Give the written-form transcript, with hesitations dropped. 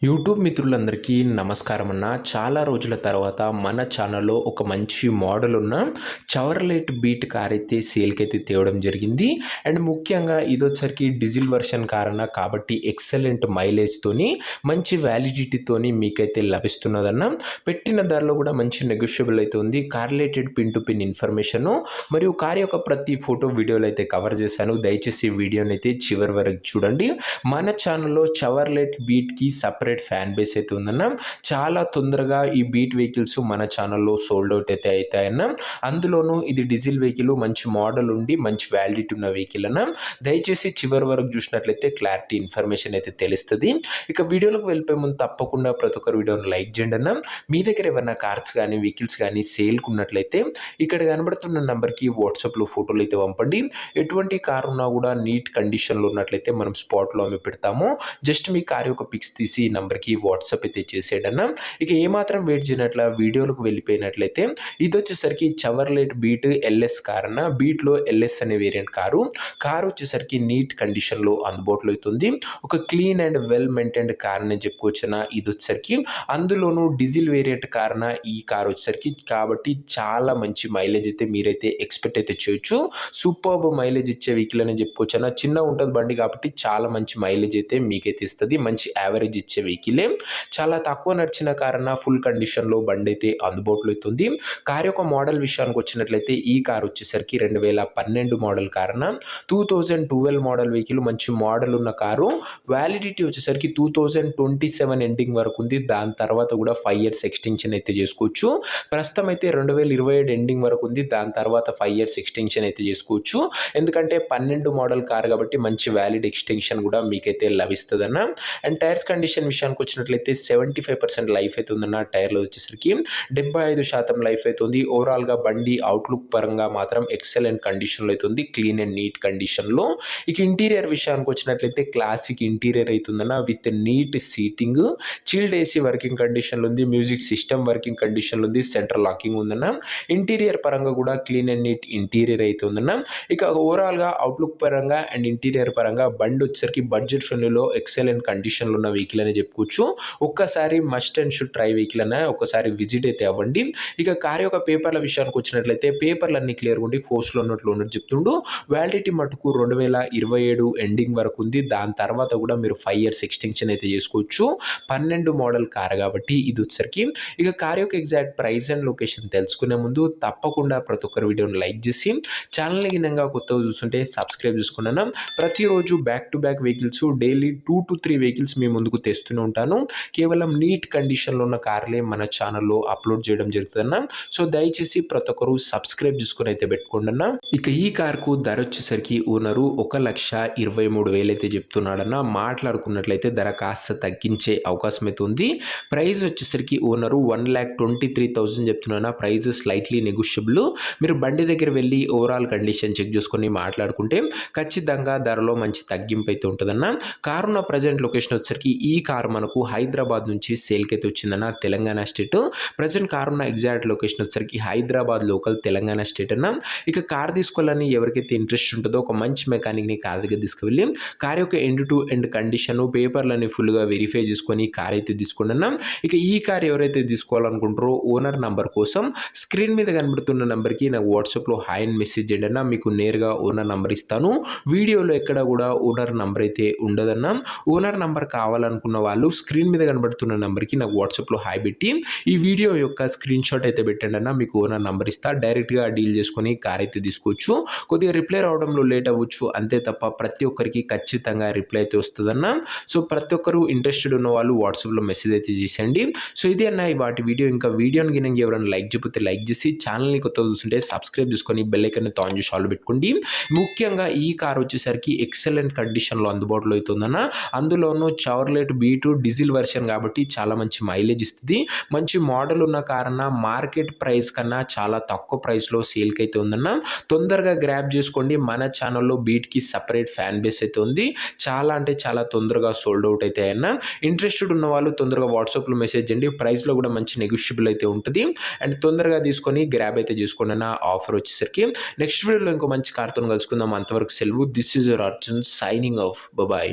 YouTube మిత్రులందరికీ నమస్కారం అన్న. చాలా రోజుల తర్వాత మన ఛానల్లో ఒక మంచి మోడల్ ఉన్న చవర్లెట్ బీట్ కార్ అయితే సేల్కైతే తేవడం జరిగింది. అండ్ ముఖ్యంగా ఇదొచ్చరికి డీజిల్ వర్షన్ కార్ అన్న, కాబట్టి ఎక్సలెంట్ మైలేజ్తోని మంచి వ్యాలిడిటీతోని మీకైతే లభిస్తున్నదన్న. పెట్టిన ధరలో కూడా మంచి నెగోషియబుల్ అయితే ఉంది. Car related pin to pin information మరియు కార్ యొక్క ప్రతి ఫోటో వీడియోలు అయితే కవర్ చేశాను. దయచేసి వీడియోని అయితే చివరి వరకు చూడండి. మన ఛానల్లో చవర్లెట్ బీట్కి సపరేట్ ఫ్యాన్ బేస్ అయితే ఉందన్న. చాలా తొందరగా ఈ బీట్ వెహికల్స్ మన ఛానల్లో సోల్డ్ అవుట్ అయితే అవుతాయన్న. అందులోనూ ఇది డీజిల్ వెహికల్, మంచి మోడల్ ఉండి మంచి వ్యాలిడిటీ ఉన్న వెహికల్ అన్న. దయచేసి చివరి వరకు చూసినట్లయితే క్లారిటీ ఇన్ఫర్మేషన్ అయితే తెలుస్తుంది. ఇక వీడియోలోకి వెళ్ళిపోయే ముందు తప్పకుండా ప్రతి ఒక్కరు వీడియోని లైక్ చేయండి అన్న. మీ దగ్గర ఏమైనా కార్స్ కానీ వెహికల్స్ కానీ సేల్కి ఉన్నట్లయితే ఇక్కడ కనబడుతున్న నెంబర్కి వాట్సాప్లో ఫోటోలు అయితే పంపండి. ఎటువంటి కార్ ఉన్నా కూడా నీట్ కండిషన్లో ఉన్నట్లయితే మనం స్పాట్లో అమ్మి పెడతాము. జస్ట్ మీ కార్ యొక్క పిక్స్ తీసి ఈ నెంబర్కి వాట్సాప్ అయితే చేసేయడన్నా. ఇక ఏమాత్రం వెయిట్ చేయనట్ల వీడియోలకు వెళ్ళిపోయినట్లయితే ఇది వచ్చేసరికి చవర్లెట్ బీట్ ఎల్ఎస్ కార్ అన్న. బీట్లో ఎల్ఎస్ అనే వేరియంట్ కారు వచ్చేసరికి నీట్ కండిషన్లో అందుబాటులో అవుతుంది. ఒక clean and well maintained car అని చెప్పుకోవచ్చున. ఇది వచ్చేసరికి అందులోనూ డీజిల్ వేరియంట్ కారణ ఈ కార్ వచ్చేసరికి, కాబట్టి చాలా మంచి మైలేజ్ అయితే మీరైతే ఎక్స్పెక్ట్ అయితే చేయొచ్చు. సూపర్బ్ మైలేజ్ ఇచ్చే వెహికల్ అని చెప్పుకోవచ్చున. చిన్న ఉంటుంది బండి కాబట్టి చాలా మంచి మైలేజ్ అయితే మీకైతే ఇస్తుంది. మంచి యావరేజ్ ఇచ్చే వెహికలే. చాలా తక్కువ నడిచిన కారణ ఫుల్ కండిషన్లో బండి అయితే అందుబాటులో అవుతుంది. కార్ యొక్క మోడల్ విషయానికి వచ్చినట్లయితే ఈ కార్ వచ్చేసరికి 2012 మోడల్ కారణ 2012 మోడల్ వెహికల్, మంచి మోడల్ ఉన్న కారు. వ్యాలిడిటీ వచ్చేసరికి 2027 ఎండింగ్ వరకు ఉంది. దాని తర్వాత కూడా 5 years ఎక్స్టెన్షన్ అయితే చేసుకోవచ్చు. ప్రస్తుతం అయితే 2027 ఎండింగ్ వరకు ఉంది. దాని తర్వాత 5 years ఎక్స్టెన్షన్ అయితే చేసుకోవచ్చు. ఎందుకంటే 12 మోడల్ కార్ కాబట్టి మంచి వ్యాలిడ్ ఎక్స్టెన్షన్ కూడా మీకైతే లభిస్తుందన్న. అండ్ టైర్స్ కండిషన్ విషయానికి వచ్చినట్లయితే 75% లైఫ్ అయితే ఉందన్న. టైర్లో వచ్చేసరికి 75% లైఫ్ అయితే ఉంది. ఓవరాల్గా బండి అవుట్లుక్ పరంగా మాత్రం ఎక్సలెంట్ కండిషన్లో అయితే ఉంది. క్లీన్ అండ్ నీట్ కండిషన్లో. ఇక ఇంటీరియర్ విషయానికి వచ్చినట్లయితే క్లాసిక్ ఇంటీరియర్ అవుతుందన్న. With neat seating, chilled AC working కండిషన్లో ఉంది. మ్యూజిక్ సిస్టమ్ వర్కింగ్ కండిషన్లో ఉంది. సెంట్రల్ లాకింగ్ ఉందన్న. ఇంటీరియర్ పరంగా కూడా క్లీన్ అండ్ నీట్ ఇంటీరియర్ అయితే ఉందన్న. ఇక ఓవరాల్గా అవుట్లుక్ పరంగా అండ్ ఇంటీరియర్ పరంగా బండి వచ్చేసరికి బడ్జెట్ ఫ్రెండ్లీలో ఎక్సలెంట్ కండిషన్లో ఉన్న వెహికల్ అని చెప్పుకోవచ్చు. ఒక్కసారి must and should try vehicle అన్న, ఒకసారి విజిట్ అయితే అవ్వండి. ఇక కార్ యొక్క పేపర్ల విషయానికి వచ్చినట్లయితే పేపర్లు అన్ని క్లియర్గా ఉండి ఫోర్స్లో ఉన్నట్లు చెప్తుండు. వ్యాలిడిటీ మటుకు 2027 ఎండింగ్ వరకు ఉంది. దాని తర్వాత కూడా మీరు 5 years ఎక్స్టెన్షన్ అయితే చేసుకోవచ్చు. 12 మోడల్ కార్ కాబట్టి ఇది వచ్చరికి. ఇక కార్ యొక్క ఎగ్జాక్ట్ ప్రైస్ అండ్ లొకేషన్ తెలుసుకునే ముందు తప్పకుండా ప్రతి ఒక్కరి వీడియోని లైక్ చేసి ఛానల్ని గినంగా కొత్తగా చూస్తుంటే సబ్స్క్రైబ్ చేసుకున్నాను. ప్రతిరోజు back to back vehicles, daily 2 to 3 vehicles మీ ముందుకు తెస్తూనే ఉంటాను. కేవలం నీట్ కండిషన్లో ఉన్న కార్లే మన ఛానల్లో అప్లోడ్ చేయడం జరుగుతుందన్న. సో దయచేసి ప్రతి ఒక్కరు సబ్స్క్రైబ్ చేసుకుని అయితే పెట్టుకోండి అన్న. ఇక ఈ కార్కు ధర వచ్చేసరికి ఓనరు 1,23,000 అయితే చెప్తున్నాడన్న. మాట్లాడుకున్నట్లయితే ధర కాస్త తగ్గించే అవకాశం అయితే ఉంది. ప్రైస్ వచ్చేసరికి ఓనరు 1,23,000 చెప్తున్నా. Price slightly negotiable. మీరు బండి దగ్గర వెళ్ళి ఓవరాల్ కండిషన్ చెక్ చేసుకొని మాట్లాడుకుంటే ఖచ్చితంగా ధరలో మంచి తగ్గింపు అయితే ఉంటుందన్న. కారు ఉన్న ప్రజెంట్ లొకేషన్ వచ్చేసరికి ఈ కారు మనకు హైదరాబాద్ నుంచి సేల్కి అయితే వచ్చిందన్న, తెలంగాణ స్టేట్. ప్రజెంట్ కారు ఉన్న ఎగ్జాక్ట్ లొకేషన్ వచ్చేసరికి హైదరాబాద్ లోకల్, తెలంగాణ స్టేట్ అన్న. ఇక కార్ తీసుకోవాలని ఎవరికైతే ఇంట్రెస్ట్ ఉంటుందో ఒక మంచి మెకానిక్ని కార్ దగ్గర తీసుకువెళ్ళి కార్ యొక్క ఎండ్ టు ఎండ్ కండిషన్, పేపర్లని ఫుల్గా వెరిఫై చేసుకొని కార్ అయితే తీసుకోండి అన్న. ఇక ఈ కార్ ఎవరైతే తీసుకోవాలనుకుంటారో ఓనర్ నంబర్ కోసం స్క్రీన్ మీద కనబడుతున్న నెంబర్కి నాకు వాట్సాప్లో హాయ్ అని మెసేజ్ చేయండి అన్న. మీకు నేరుగా ఓనర్ నంబర్ ఇస్తాను. వీడియోలో ఎక్కడ కూడా ఓనర్ నంబర్ అయితే ఉండదన్న. ఓనర్ నంబర్ కావాలనుకున్న వాళ్ళు స్క్రీన్ మీద కనబడుతున్న నెంబర్కి నాకు వాట్సాప్లో హాయ్ పెట్టి ఈ వీడియో యొక్క స్క్రీన్ షాట్ అయితే పెట్టండి అన్న. మీకు ఓనర్ నంబర్ ఇస్తా. డైరెక్ట్గా డీల్ చేసుకొని కార్ అయితే తీసుకోవచ్చు. కొద్దిగా రిప్లై రావడంలో లేట్ అవ్వచ్చు అంతే తప్ప ప్రతి ఒక్కరికి ఖచ్చితంగా రిప్లై అయితే వస్తుందన్న. సో ప్రతి ఒక్కరు ఇంట్రెస్టెడ్ ఉన్న వాళ్ళు వాట్సాప్లో మెసేజ్ అయితే చేసేయండి. సో ఇది అన్న వాటి వీడియో. ఇంకా వీడియోని గినంగా ఎవరైనా లైక్ చెప్పితే లైక్ చేసి ఛానల్ని కొత్తగా చూస్తుంటే సబ్స్క్రైబ్ చేసుకొని బెల్ ఐకాన్ ఆన్ చేసి ఆల్ పెట్టుకోండి. ముఖ్యంగా ఈ కార్ వచ్చేసరికి ఎక్సలెంట్ కండిషన్లో అందుబాటులో అవుతుందన్న. అందులోనూ చవర్లెట్ బీటు డీజిల్ వర్షన్ కాబట్టి చాలా మంచి మైలేజ్ ఇస్తుంది. మంచి మోడల్ ఉన్న కారణ మార్కెట్ ప్రైస్ కన్నా చాలా తక్కువ ప్రైస్లో సేల్కి అయితే ఉందన్న. తొందరగా గ్రాప్ చేసుకోండి. మన ఛానల్లో బీట్కి సపరేట్ ఫ్యాన్ బేస్ అయితే ఉంది. చాలా అంటే చాలా తొందరగా సోల్డ్ అవుట్ అయితే అన్న. ఇంట్రెస్టెడ్ ఉన్న వాళ్ళు తొందరగా వాట్సాప్లో మెసేజ్ చేయండి. ప్రైస్లో కూడా మంచి నెగోషియబుల్ అయితే ఉంటుంది. అండ్ తొందరగా తీసుకొని గ్రాప్ అయితే చేసుకోండి అన్న. ఆఫర్ వచ్చేసరికి నెక్స్ట్ వీడియోలో ఇంకో మంచి కార్తో కలుసుకుందాం. అంతవరకు సెలవు. This is your Arjun signing off. Bye.